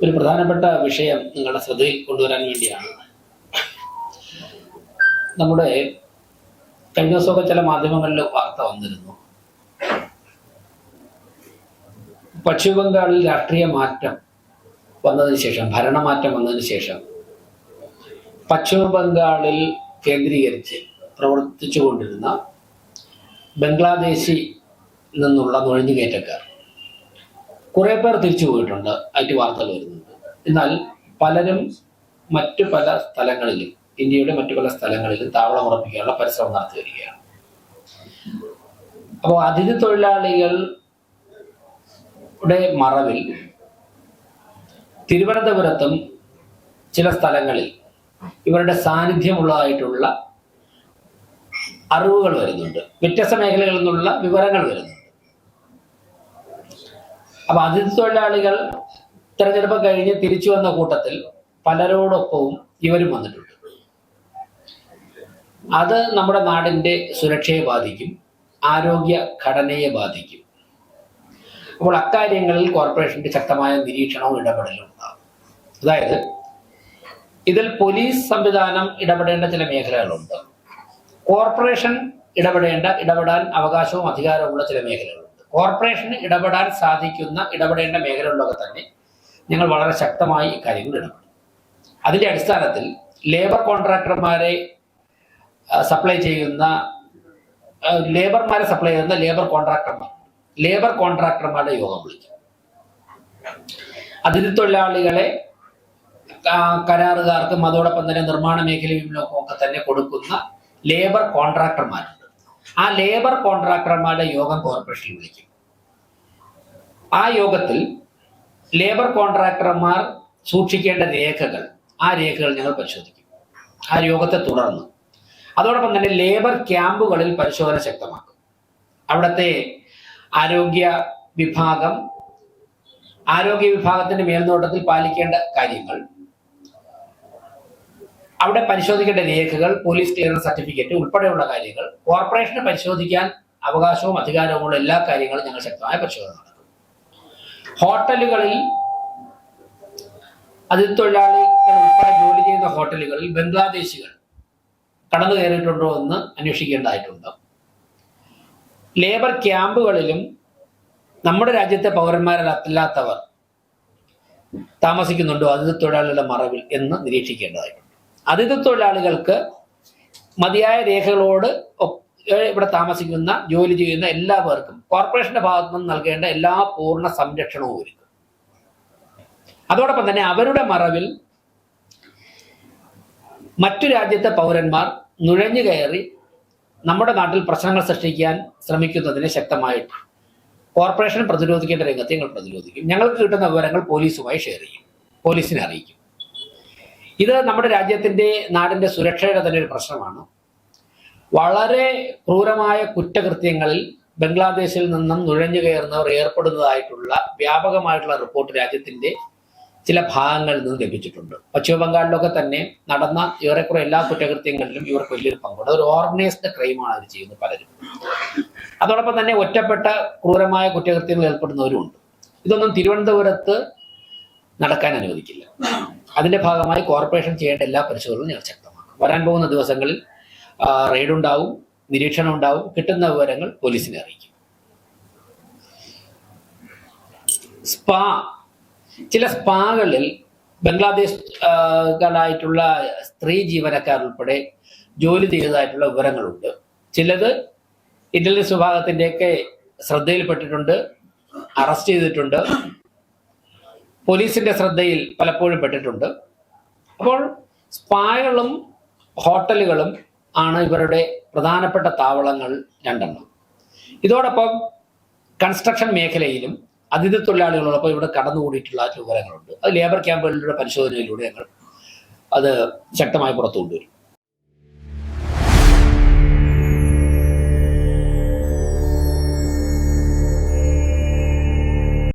ഒരു പ്രധാനപ്പെട്ട വിഷയം നിങ്ങളുടെ ശ്രദ്ധയിൽ കൊണ്ടുവരാൻ വേണ്ടിയാണ്. നമ്മുടെ കഴിഞ്ഞ ദിവസമൊക്കെ ചില മാധ്യമങ്ങളിൽ വാർത്ത വന്നിരുന്നു. പശ്ചിമ ബംഗാളിൽ രാഷ്ട്രീയ മാറ്റം വന്നതിന് ശേഷം, ഭരണമാറ്റം വന്നതിന് ശേഷം പശ്ചിമ ബംഗാളിൽ കേന്ദ്രീകരിച്ച് പ്രവർത്തിച്ചുകൊണ്ടിരുന്ന ബംഗ്ലാദേശിൽ നിന്നുള്ള നുഴഞ്ഞുകയറ്റക്കാർ കുറേ പേർ തിരിച്ചു പോയിട്ടുണ്ട് ആയിട്ട് വാർത്തകൾ വരുന്നുണ്ട്. എന്നാൽ പലരും മറ്റു പല സ്ഥലങ്ങളിലും, ഇന്ത്യയുടെ മറ്റു പല സ്ഥലങ്ങളിലും താവളം ഉറപ്പിക്കാനുള്ള പരിശ്രമം നടത്തി വരികയാണ്. അപ്പോൾ അതിഥി തൊഴിലാളികളുടെ മറവിൽ തിരുവനന്തപുരത്തും ചില സ്ഥലങ്ങളിൽ ഇവരുടെ സാന്നിധ്യമുള്ളതായിട്ടുള്ള അറിവുകൾ വരുന്നുണ്ട്, വ്യത്യസ്ത മേഖലകളിൽ നിന്നുള്ള വിവരങ്ങൾ വരുന്നുണ്ട്. അപ്പൊ അതിഥി തൊഴിലാളികൾ തെരഞ്ഞെടുപ്പ് കഴിഞ്ഞ് തിരിച്ചു വന്ന കൂട്ടത്തിൽ പലരോടൊപ്പവും ഇവരും വന്നിട്ടുണ്ട്. അത് നമ്മുടെ നാടിന്റെ സുരക്ഷയെ ബാധിക്കും, ആരോഗ്യ ഘടനയെ ബാധിക്കും. അപ്പോൾ അക്കാര്യങ്ങളിൽ കോർപ്പറേഷന്റെ ശക്തമായ നിരീക്ഷണവും ഇടപെടലും ഉണ്ടാകും. അതായത് ഇതിൽ പോലീസ് സംവിധാനം ഇടപെടേണ്ട ചില മേഖലകളുണ്ട്, കോർപ്പറേഷൻ ഇടപെടാൻ അവകാശവും അധികാരവുമുള്ള ചില മേഖലകളുണ്ട്. കോർപ്പറേഷന് ഇടപെടേണ്ട മേഖലകളിലൊക്കെ തന്നെ ഞങ്ങൾ വളരെ ശക്തമായി ഇക്കാര്യങ്ങൾ ഇടപെടും. അതിന്റെ അടിസ്ഥാനത്തിൽ ലേബർ കോൺട്രാക്ടർമാരെ സപ്ലൈ ചെയ്യുന്ന ലേബർ കോൺട്രാക്ടർമാരുടെ യോഗം വിളിക്കും. അതിഥി തൊഴിലാളികളെ കരാറുകാർക്കും അതോടൊപ്പം തന്നെ നിർമ്മാണ മേഖലയിലും ഒക്കെ തന്നെ കൊടുക്കുന്ന ലേബർ കോൺട്രാക്ടർമാരുണ്ട്. ആ ലേബർ കോൺട്രാക്ടർമാരുടെ യോഗം കോർപ്പറേഷനിൽ വിളിക്കും. ആ യോഗത്തിൽ ലേബർ കോൺട്രാക്ടർമാർ സൂക്ഷിക്കേണ്ട ആ രേഖകൾ ഞങ്ങൾ പരിശോധിക്കും. ആ യോഗത്തെ തുടർന്ന് അതോടൊപ്പം തന്നെ ലേബർ ക്യാമ്പുകളിൽ പരിശോധന ശക്തമാക്കും. അവിടുത്തെ ആരോഗ്യ വിഭാഗത്തിന്റെ മേൽനോട്ടത്തിൽ പാലിക്കേണ്ട കാര്യങ്ങൾ, അവിടെ പരിശോധിക്കേണ്ട രേഖകൾ, പോലീസ് ക്ലിയറൻസ് സർട്ടിഫിക്കറ്റ് ഉൾപ്പെടെയുള്ള കാര്യങ്ങൾ, കോർപ്പറേഷന് പരിശോധിക്കാൻ അവകാശവും അധികാരവുമുള്ള എല്ലാ കാര്യങ്ങളും ഞങ്ങൾ ശക്തമായ പരിശോധന നടത്തും. ഹോട്ടലുകളിൽ, അതിഥി തൊഴിലാളികൾ ഉൾപ്പെടെ ജോലി ചെയ്യുന്ന ഹോട്ടലുകളിൽ ബംഗ്ലാദേശികൾ കടന്നു കയറിയിട്ടുണ്ടോ എന്ന് അന്വേഷിക്കേണ്ടതായിട്ടുണ്ട്. ലേബർ ക്യാമ്പുകളിലും നമ്മുടെ രാജ്യത്തെ പൗരന്മാരല്ലാത്തവർ താമസിക്കുന്നുണ്ടോ അതിഥി തൊഴിലാളികളുടെ മറവിൽ എന്ന് നിരീക്ഷിക്കേണ്ടതായിട്ടുണ്ട്. അതിഥി തൊഴിലാളികൾക്ക് മതിയായ രേഖകളോട് ഇവിടെ താമസിക്കുന്ന, ജോലി ചെയ്യുന്ന എല്ലാവർക്കും കോർപ്പറേഷന്റെ ഭാഗത്തു നിന്ന് നൽകേണ്ട എല്ലാ പൂർണ്ണ സംരക്ഷണവും ഒരുക്കും. അതോടൊപ്പം തന്നെ അവരുടെ മറവിൽ മറ്റു രാജ്യത്തെ പൗരന്മാർ നുഴഞ്ഞു കയറി നമ്മുടെ നാട്ടിൽ പ്രശ്നങ്ങൾ സൃഷ്ടിക്കാൻ ശ്രമിക്കുന്നതിനെ ശക്തമായിട്ട് കോർപ്പറേഷൻ പ്രതിരോധിക്കേണ്ട രംഗത്തെ ഞങ്ങൾ പ്രതിരോധിക്കും. ഞങ്ങൾക്ക് കിട്ടുന്ന വിവരങ്ങൾ പോലീസുമായി ഷെയർ ചെയ്യും, പോലീസിനെ അറിയിക്കും. ഇത് നമ്മുടെ നാടിന്റെ സുരക്ഷയുടെ തന്നെ ഒരു പ്രശ്നമാണ്. വളരെ ക്രൂരമായ കുറ്റകൃത്യങ്ങളിൽ ബംഗ്ലാദേശിൽ നിന്നും നുഴഞ്ഞു കയറുന്നവർ ഏർപ്പെടുന്നതായിട്ടുള്ള വ്യാപകമായിട്ടുള്ള റിപ്പോർട്ട് രാജ്യത്തിന്റെ ചില ഭാഗങ്ങളിൽ നിന്ന് ലഭിച്ചിട്ടുണ്ട്. പശ്ചിമ ബംഗാളിലൊക്കെ തന്നെ നടന്ന ഏറെക്കുറെ എല്ലാ കുറ്റകൃത്യങ്ങളിലും ഇവർക്ക് വലിയൊരു പങ്കുണ്ട്. ഒരു ഓർഗനൈസ്ഡ് ക്രൈമാണ് അത് ചെയ്യുന്നത് പലരും. അതോടൊപ്പം തന്നെ ഒറ്റപ്പെട്ട ക്രൂരമായ കുറ്റകൃത്യങ്ങളിൽ ഏർപ്പെടുന്നവരുമുണ്ട്. ഇതൊന്നും തിരുവനന്തപുരത്ത് നടക്കാൻ അനുവദിക്കില്ല. അതിന്റെ ഭാഗമായി കോർപ്പറേഷൻ ചെയ്യേണ്ട എല്ലാ പരിശോധനകളും ഞങ്ങൾ ശക്തമാക്കും. വരാൻ പോകുന്ന ദിവസങ്ങളിൽ റെയ്ഡ് ഉണ്ടാവും, നിരീക്ഷണം ഉണ്ടാവും. കിട്ടുന്ന വിവരങ്ങൾ പോലീസിനെ അറിയിക്കും. ചില സ്പാകളിൽ ബംഗ്ലാദേശികളായിട്ടുള്ള സ്ത്രീ ജീവനക്കാർ ഉൾപ്പെടെ ജോലി ചെയ്തതായിട്ടുള്ള വിവരങ്ങളുണ്ട്. ചിലത് ഇന്റലിജൻസ് വിഭാഗത്തിന്റെയൊക്കെ ശ്രദ്ധയിൽപ്പെട്ടിട്ടുണ്ട്, അറസ്റ്റ് ചെയ്തിട്ടുണ്ട്, പോലീസിന്റെ ശ്രദ്ധയിൽ പലപ്പോഴും പെട്ടിട്ടുണ്ട്. അപ്പോൾ സ്പാകളും ഹോട്ടലുകളും ആണ് ഇവരുടെ പ്രധാനപ്പെട്ട താവളങ്ങൾ രണ്ടെണ്ണം. ഇതോടൊപ്പം കൺസ്ട്രക്ഷൻ മേഖലയിലും അതിഥി തൊഴിലാളികളോടൊപ്പം ഇവിടെ കടന്നുകൂടിയിട്ടുള്ള വിവരങ്ങളുണ്ട്. അത് ലേബർ ക്യാമ്പുകളുടെ പരിശോധനയിലൂടെ ഞങ്ങൾ അത് ശക്തമായി പുറത്തു കൊണ്ടുവരും.